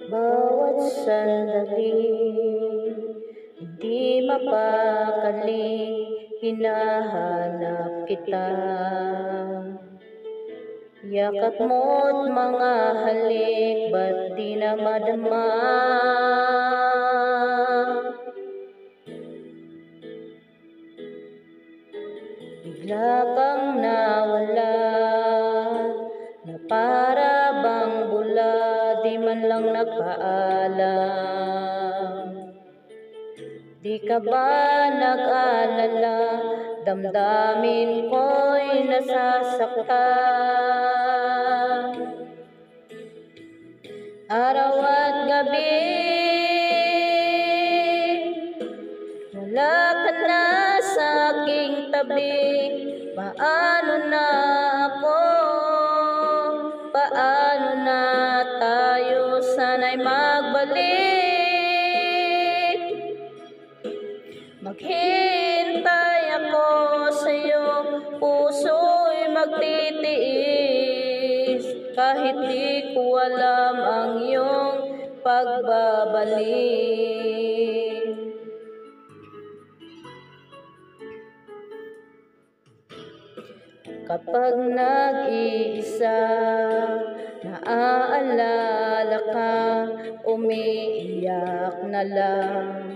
Bawat sandali, hindi mapakali, hinahanap kita. Yakap mo't mga halik, ba't di na madama? Bigla kang nawala, na para bang bula, di man lang nagpaalam. Di ka ba nag-alala, damdamin ko'y nasasaktan. Araw at gabi, wala ka na sa aking tabi. Paano na ako? Paano na tayo? Sana'y magbalik. Maghintay ako sa'yo, puso'y magtitiis, kahit di ko alam ang iyong pagbabalik. Kapag nag-iisa, naaalala ka, umiiyak na lang.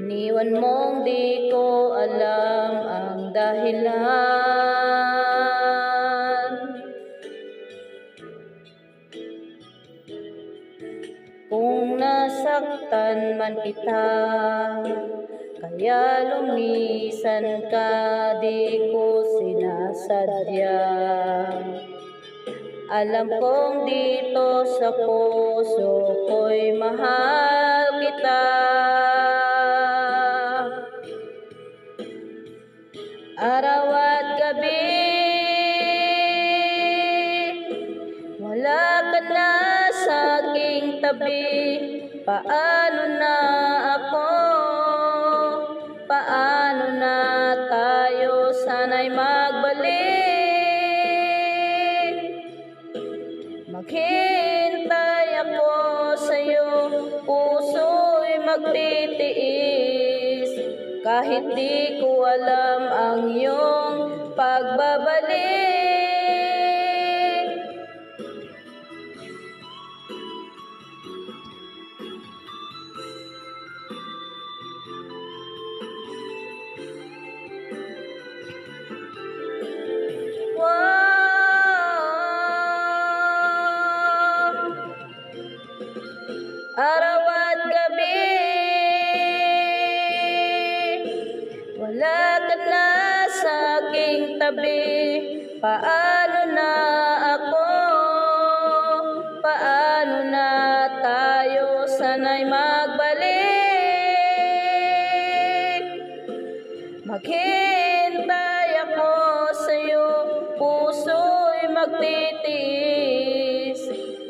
Iniwan mong di ko alam ang dahilan. Kung nasaktan man kita, kaya lumisan ka, di ko sinasadya. Alam kong dito sa puso ko'y mahal kita. Araw at gabi, wala ka na sa aking tabi. Paano na ako? Paano na tayo? Sana'y magbalik. Maghintay ako sa'yo, puso'y magtitiis, kahit di ko alam ang iyong pagbabalik. Araw at gabi, wala ka na sa aking tabi. Paano na ako? Paano na tayo? Sana'y magbalik. Maghintay ako sa'yo, puso'y magtitiis,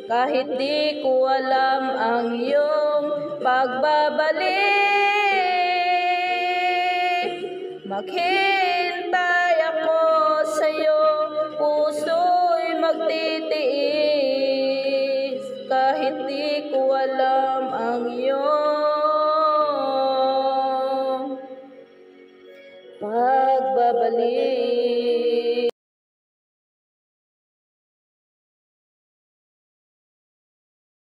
kahit di ko alam ang iyong pagbabalik. Maghintay ako sa'yo, puso'y magtitiis, kahit di ko alam ang